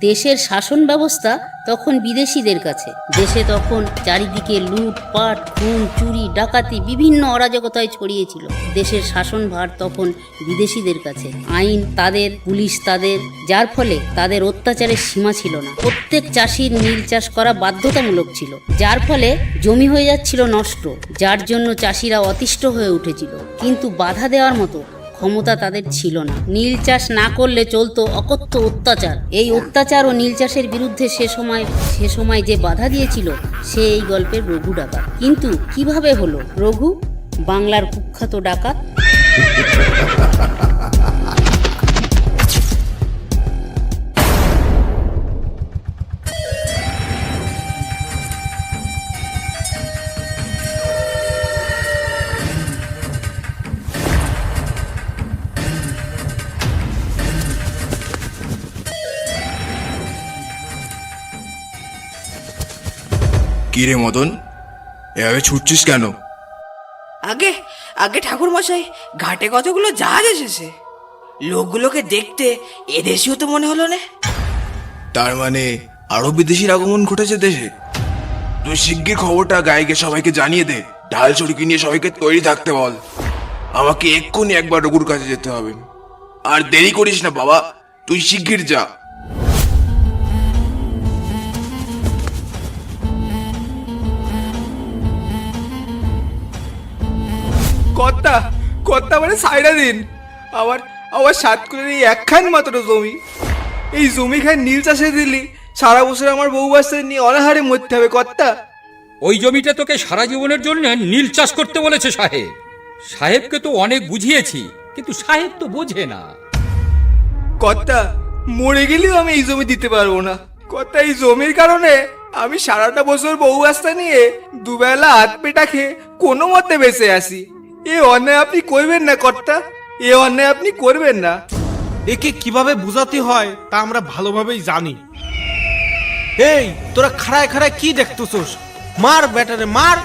দেশের শাসন ব্যবস্থা তখন বিদেশিদের কাছে। দেশে তখন চারিদিকে লুটপাট, খুন, চুরি, ডাকাতি, বিভিন্ন অরাজকতায় ছড়িয়েছিল। দেশের শাসনভার তখন বিদেশিদের কাছে, আইন তাদের, পুলিশ তাদের, যার ফলে তাদের অত্যাচারের সীমা ছিল না। প্রত্যেক চাষির নীল চাষ করা বাধ্যতামূলক ছিল, যার ফলে জমি হয়ে যাচ্ছিল নষ্ট, যার জন্য চাষিরা অতিষ্ঠ হয়ে উঠেছিল। কিন্তু বাধা দেওয়ার মতো ক্ষমতা তাদের ছিল না। নীল চাষ না করলে চলতো অকথ্য অত্যাচার। এই অত্যাচার ও নীল চাষের বিরুদ্ধে সে সময় যে বাধা দিয়েছিল সে এই গল্পের রঘু ডাকাত। কিন্তু কিভাবে হলো রঘু বাংলার কুখ্যাত ডাকাত? কিরে মদন, এভাবে ছুটছিস কেন? আগে আগে ঠাকুর মশাই, ঘাটে কতগুলো জাহাজ এসেছে। লোকগুলোকে দেখতে এদেশীয় তো মনে হলো না। তার মানে আরো বিদেশির আগমন ঘটেছে দেশে। তুই শিগগির খবরটা গায়ে সবাইকে জানিয়ে দে। ঢাল চড়কি নিয়ে সবাইকে তৈরি থাকতে বল। আমাকে এক্ষুনি একবার রঘুর কাছে যেতে হবে। আর দেরি করিস না বাবা, তুই শিগগির যা। কর্তা কর্তা মানে সাইডা দিন। আবার সাতকুলের এই একখান মাত্র জমি, এই জমি খান নীল চাষে দিলি সারা বছর আমার বউ বাচ্চা নিয়ে অনাহারে মরতে হবে কর্তা। ওই জমিটা তোকে সারা জীবনের জন্য নীল চাষ করতে বলেছে সাহেব। সাহেবকে তো অনেক বুঝিয়েছি, কিন্তু সাহেব তো বোঝে না। কর্তা মরে গেলেও আমি এই জমি দিতে পারবো না কর্তা। এই জমির কারণে আমি সারাটা বছর বউ বাচ্চা নিয়ে দুবেলা হাত পেটা খেয়ে কোনো মতে বেঁচে আসি। এ অন্যায় আপনি করবেন না কর্তা, এ অন্যায় আপনি করবেন না। একে কিভাবে বুঝাতে হয় তা আমরা ভালোভাবেই জানি। এই তোরা খাড়ায় খাড়ায় কি দেখতেছস? মার ব্যাটারে মার।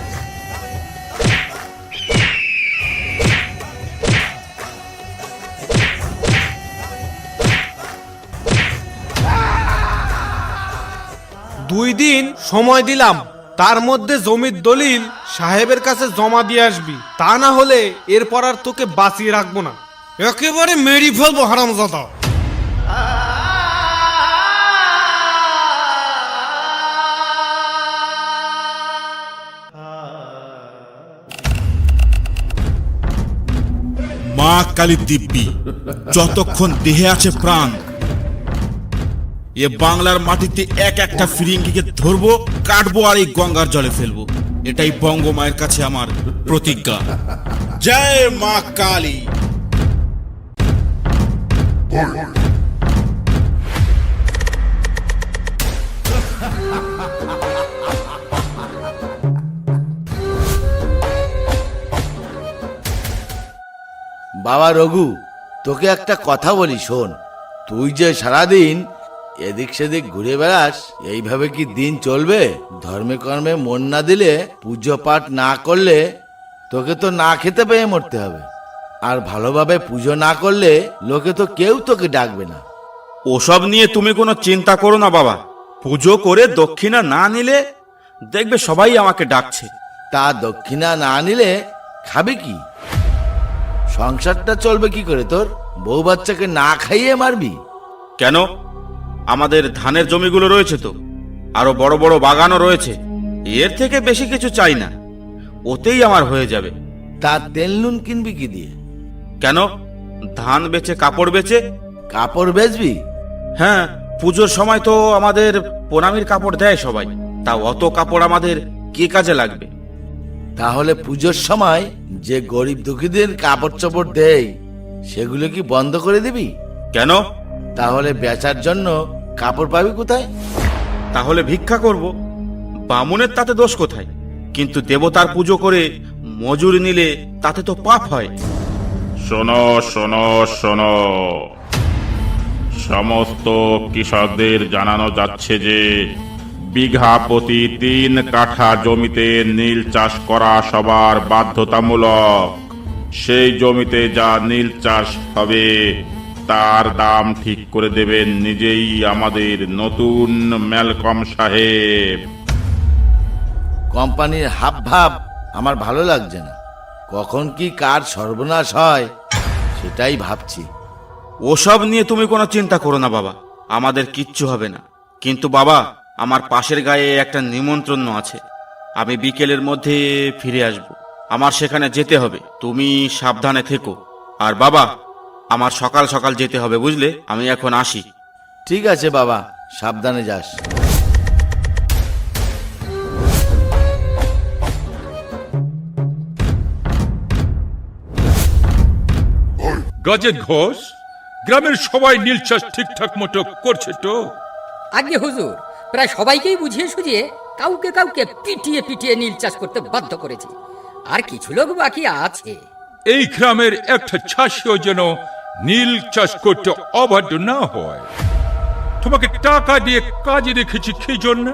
দুই দিন সময় দিলাম, তার মধ্যে জমির দলিল সাহেবের কাছে জমা দিয়ে আসবি। তা না হলে এরপর আর তোকে বাঁচিয়ে রাখবো না, একেবারে মেরি ফেলবো হারামজাদা। মা কালী দিব্যি, যতক্ষণ দেহে আছে প্রাণ এ বাংলার মাটিতে এক একটা ফিরিঙ্গিকে ধরবো, কাটবো আর এই গঙ্গার জলে ফেলবো। এটাই বঙ্গমায়ের কাছে আমার প্রতিজ্ঞা। জয় মা কালী। বাবা রঘু, তোকে একটা কথা বলি শোন। তুই যে সারাদিন এদিক সেদিক ঘুরে বেড়াস, এইভাবে কি দিন চলবে? ধর্মে কর্মে মন না দিলে, পুজো পাঠ না করলে তোকে তো না খেতে পেয়ে মরতে হবে। আর ভালোভাবে পুজো না করলে লোকে তো কেউ তোকে ডাকবে না। ওসব নিয়ে তুমি কোনো চিন্তা করো না বাবা। পুজো করে দক্ষিণা না নিলে দেখবে সবাই আমাকে ডাকছে। তা দক্ষিণা না নিলে খাবে কি? সংসারটা চলবে কি করে তোর? বউ বাচ্চাকে না খাইয়ে মারবি? কেন? আমাদের ধানের জমিগুলো রয়েছে তো, আরো বড় বড় বাগানও রয়েছে। এর থেকে বেশি কিছু চাই না, ওতেই আমার হয়ে যাবে। তা তেল নুন কিনবি কি দিয়ে? কেন? ধান বেচে, কাপড় বেচে। কাপড় বেচবি? হ্যাঁ, পুজোর সময় তো আমাদের প্রণামীর কাপড় দেয় সবাই। তা অত কাপড় আমাদের কি কাজে লাগবে? তাহলে পুজোর সময় যে গরিব দুঃখীদের কাপড় চোপড় দেয় সেগুলো কি বন্ধ করে দিবি? কেন? তাহলে বেচার জন্য কাপড় পাবি কোথায়? তাহলে ভিক্ষা করব। বামুনের তাতে দোষ কোথায়? কিন্তু দেবতার পুজো করে মজুরি নিলে তাতে তো পাপ হয়। শোনো শোনো শোনো, সমস্ত কৃষকদের জানানো যাচ্ছে যে বিঘা প্রতি 3 কাঠা জমিতে নীল চাষ করা সবার বাধ্যতামূলক। সেই জমিতে যা নীল চাষ হবে তার দাম ঠিক করে দেবেন নিজেই আমাদের নতুন ম্যালকম সাহেব। কোম্পানির হাব ভাব আমার ভালো লাগছে না। কখন কি কার সর্বনাশ হয় সেটাই ভাবছি। ওসব নিয়ে তুমি কোনো চিন্তা করো না বাবা, আমাদের কিচ্ছু হবে না। কিন্তু বাবা, আমার পাশের গায়ে একটা নিমন্ত্রণ আছে, আমি বিকেলের মধ্যে ফিরে আসব। আমার সেখানে যেতে হবে, তুমি সাবধানে থেকো। আর বাবা, আমার সকাল সকাল যেতে হবে বুঝলে, আমি এখন আসি। ঠিক আছে বাবা, সাবধানে যাস। গজের ঘোষ, গ্রামের সবাই নীল চাষ ঠিকঠাক মতো করছে তো? আগে হুজুর, প্রায় সবাইকেই বুঝিয়ে সুঝিয়ে কাউকে কাউকে পিটিয়ে পিটিয়ে নীল চাষ করতে বাধ্য করেছি, আর কিছু লোক বাকি আছে। এই গ্রামের একটা চাষিও যেন নীল চাষ করতে অবাধ্য না হয়। তোমাকে টাকা দিয়ে কাজে রেখেছি কি জন্য?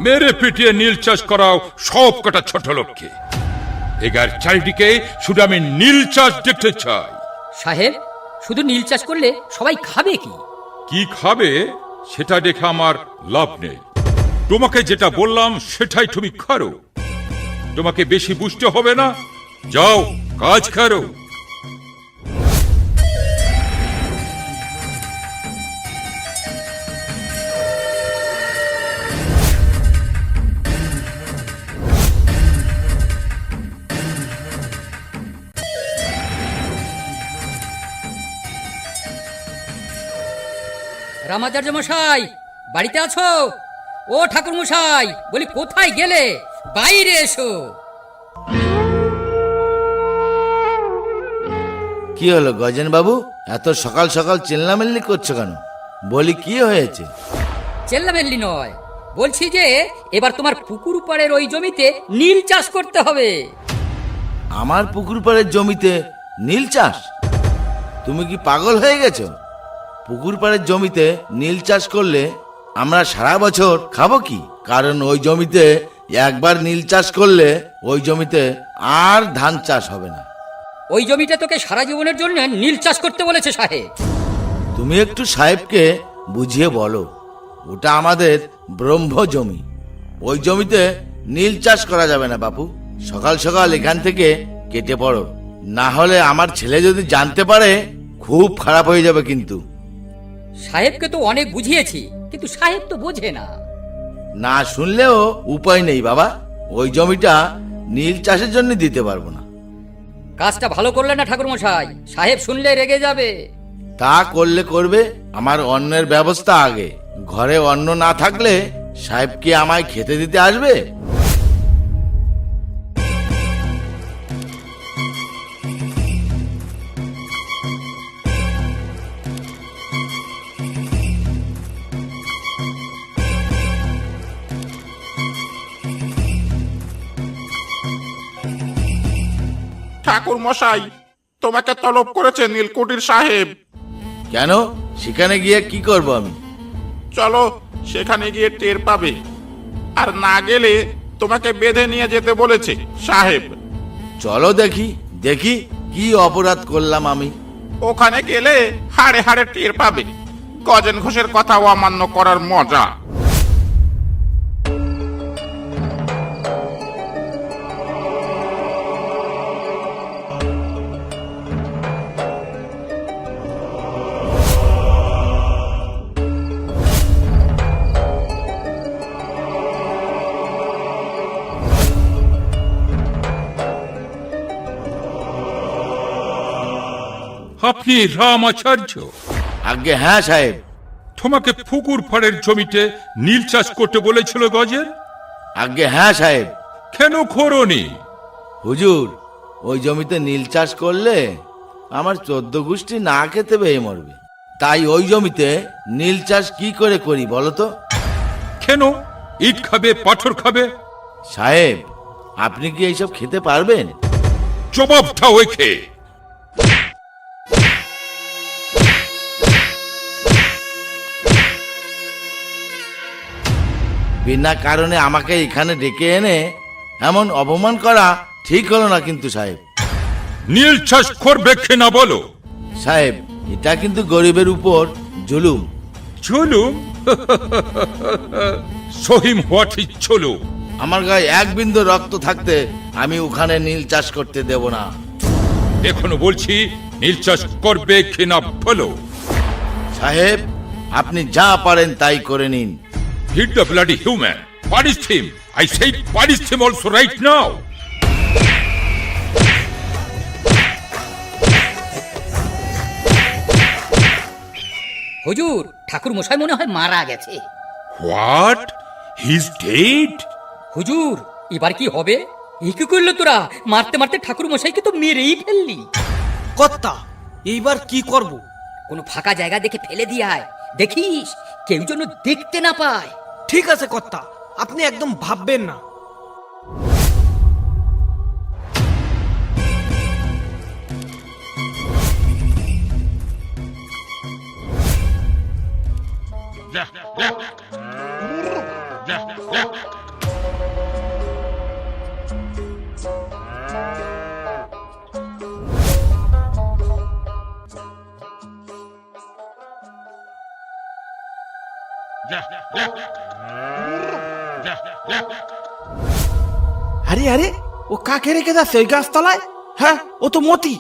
মেরে পিটিয়ে নীল চাষ করাও সব কটা ছোট লোককে। এগার চারিদিকে শুধু আমি নীল চাষ দেখতে চাই। সাহেব, শুধু নীল চাষ করলে সবাই খাবে কি? কি খাবে সেটা দেখে আমার লাভ নেই। তোমাকে যেটা বললাম সেটাই তুমি করো। তোমাকে বেশি বুঝতে হবে না, যাও কাজ করো। রামাচার্য মশাই, বাড়িতে আছো? ও ঠাকুর মশাই, বলি কোথায় গেলে? বাইরে এসো। কি হলো গজেন বাবু, এত সকাল সকাল চিল্লামিল্লি করছো কেন? বলি কি হয়েছে? চেল্লামেল্লি নয়, বলছি যে এবার তোমার পুকুর পাড়ের ওই জমিতে নীল চাষ করতে হবে। আমার পুকুর পাড়ের জমিতে নীল চাষ? তুমি কি পাগল হয়ে গেছো? পুকুর পাড়ের জমিতে নীল চাষ করলে আমরা সারা বছর খাবো কি? কারণ ওই জমিতে একবার নীল চাষ করলে ওই জমিতে আর ধান চাষ হবে না। ওই জমিটা তোকে সারা জীবনের জন্য নীল চাষ করতে বলেছে সাহেব। তুমি একটু সাহেবকে বুঝিয়ে বলো, ওটা আমাদের ব্রহ্ম জমি। ওই জমিতে নীল চাষ করা যাবে না বাপু। সকাল সকাল এখান থেকে কেটে পড়ো, না হলে আমার ছেলে যদি জানতে পারে খুব খারাপ হয়ে যাবে কিন্তু। সাহেবকে তো অনেক বুঝিয়েছি, কিন্তু সাহেব তো বোঝে না। না শুনলেও উপায় নেই বাবা, ওই জমিটা নীল চাষের জন্য দিতে পারবো না। কাজটা ভালো করলে না ঠাকুর মশাই, সাহেব শুনলে রেগে যাবে। তা করলে করবে, আমার অন্নের ব্যবস্থা আগে। ঘরে অন্ন না থাকলে সাহেব কি আমায় খেতে দিতে আসবে? ঠাকুর মশাই, তোমাকে তলব করেছে নীলকুঠির সাহেব। কেন? সেখানে গিয়ে কি করব আমি? চলো, সেখানে গিয়ে টের পাবে। আর না গেলে তোমাকে বেঁধে নিয়ে যেতে বলেছে সাহেব। চলো দেখি দেখি কি অপরাধ করলাম আমি। ওখানে গেলে হাড়ে হাড়ে টের পাবে গজেন ঘোষের কথা অমান্য করার মজা। আপনি রামাচার্য? আজ্ঞে হ্যাঁ সাহেব। তোমাকে পুকুর পাড়ের জমিতে নীল চাষ করতে বলেছিল গজের? আজ্ঞে হ্যাঁ সাহেব। কেন করোনি? হুজুর, ওই জমিতে নীল চাষ করলে আমার 14 গোষ্ঠী না খেতে পেয়ে মরবে। তাই ওই জমিতে নীল চাষ কি করে করি বলো তো? কেন? ইট খাবে, পাথর খাবে? সাহেব, আপনি কি এইসব খেতে পারবেন? জবাবটা ওকে। বিনা কারণে আমাকে এখানে ডেকে এনে এমন অপমান করা ঠিক হলো না কিন্তু সাহেব। নীল চাষ করবে কিনা বলো? সাহেব, এটা কিন্তু গরিবের উপর জুলুম। চলুম সহিম হোয়াট ইজ চলুম। আমার গায়ে এক বিন্দু রক্ত থাকতে আমি ওখানে নীল চাষ করতে দেব না। এখনো বলছি নীল চাষ করবে কিনা বলো। সাহেব, আপনি যা পারেন তাই করে নিন। Hit the bloody human. Punish him. I said punish him also right now. হুজুর, ঠাকুর মশাই মনে হয় মারা গেছে। What? He's dead? হুজুর, এবার কি হবে? এই কি করলো তোরা? মারতে মারতে ঠাকুর মশাইকে তো মেরেই ফেললি। কর্তা, এইবার কি করব? কোনো ফাঁকা জায়গা দেখে ফেলে দিয়ে আয়, দেখিস কেউ যেন দেখতে না পায়। ঠিক আছে কর্তা, আপনি একদম ভাববেন না। আরে আরে, ও কাকে রেখে যাচ্ছে ওই গাছতলায়? হ্যাঁ, ও তো মতি।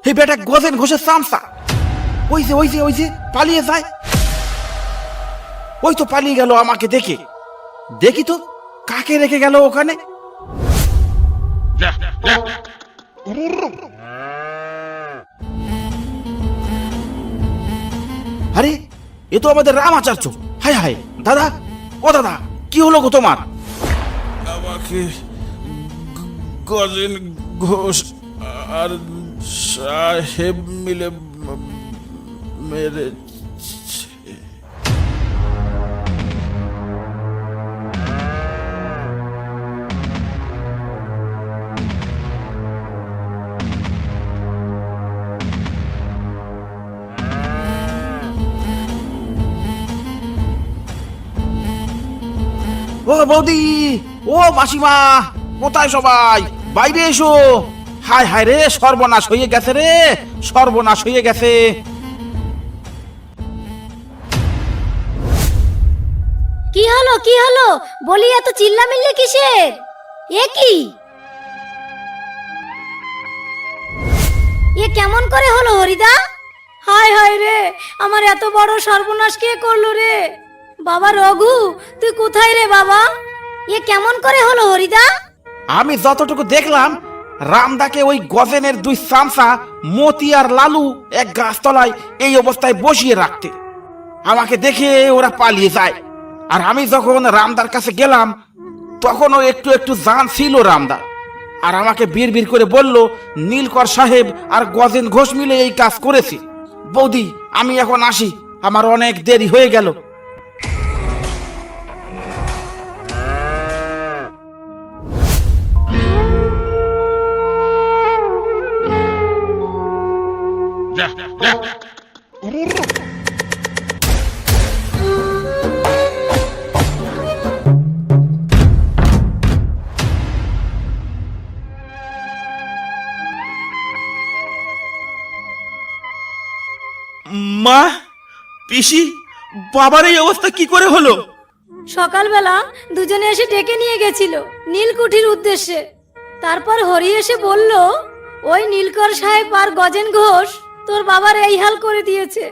হে বেটা গজেন ঘোষের চামচা। ওই যে ওই যে ওই যে পালিয়ে যায়। ওই তো পালিয়ে গেল আমাকে দেখে। দেখি তো কাকে রেখে গেল ওখানে। আরে, এ তো আমাদের রাম আচার্য। হায় হায়, দাদা, ও দাদা, কি হলো গো তোমার? আমাকে গজেন ঘোষ আর সাহেব মিলে মেরেছে। ও বৌদি, ও মাসিমা, কোথায় সবাই? বাইরে এসো। হায় হায় রে, সর্বনাশ হয়ে গেছে রে, সর্বনাশ হয়ে গেছে। কি হলো কি হলো বলি, এত চিল্লামিল্লি কিসের? এ কি, এ কেমন করে হলো হরিদা? হায় হায় রে, আমার এত বড় সর্বনাশ কে করলো রে? বাবা রঘু, তুই কোথায় রে বাবা? এ কেমন করে হলো হরিদা? আমি যতটুকু দেখলাম, রামদাকে ওই গজেনের দুই চামচা মতি আর লালু এক গাছতলায় এই অবস্থায় বসিয়ে রাখতে। আমাকে দেখে ওরা পালিয়ে যায়। আর আমি যখন রামদার কাছে গেলাম, তখনও একটু একটু জান ছিল রামদা। আর আমাকে বিড় করে বলল, নীলকর সাহেব আর গজেন ঘোষ মিলে এই কাজ করেছে। বৌদি, আমি এখন আসি, আমার অনেক দেরি হয়ে গেল। মা, পিসি, বাবার এই অবস্থা কি করে হলো? সকালবেলা দুজনে এসে ডেকে নিয়ে গেছিল নীলকুঠির উদ্দেশ্যে। তারপর হরি এসে বলল, ওই নীলকর সাহেব আর গজেন ঘোষ তোর বাবার এই হাল করে দিয়েছে।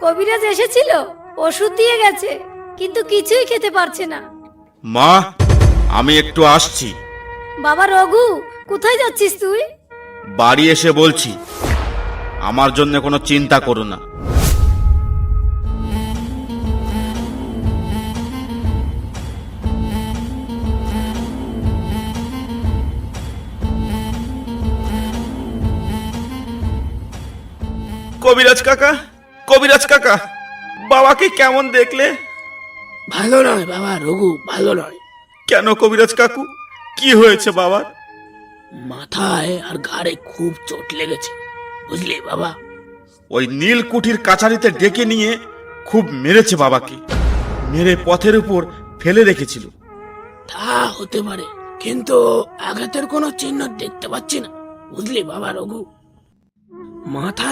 কবিরাজ এসেছিল, ওষুধ দিয়ে গেছে, কিন্তু কিছুই খেতে পারছে না। মা, আমি একটু আসছি। বাবা রঘু, কোথায় যাচ্ছিস তুই? বাড়ি এসে বলছি। আমার জন্য কোনো চিন্তা করো না। কবিরাজ কাকা, কবিরাজ কাকা, বাবাকে কেমন দেখলে? ভালো নয় বাবা রঘু, ভালো নয়। কেন কবিরাজ কাকু, কি হয়েছে বাবার? মাথায় আর ঘাড়ে খুব চোট লেগেছে, বুঝলি বাবা। ওই নীলকুঠির কাছারিতে ডেকে নিয়ে খুব মেরেছে বাবাকে, মেরে পথের উপর ফেলে রেখেছিল। তা হতে পারে, কিন্তু আঘাতের কোনো চিহ্ন দেখতে পাচ্ছি না, বুঝলি বাবা রঘু। মাথা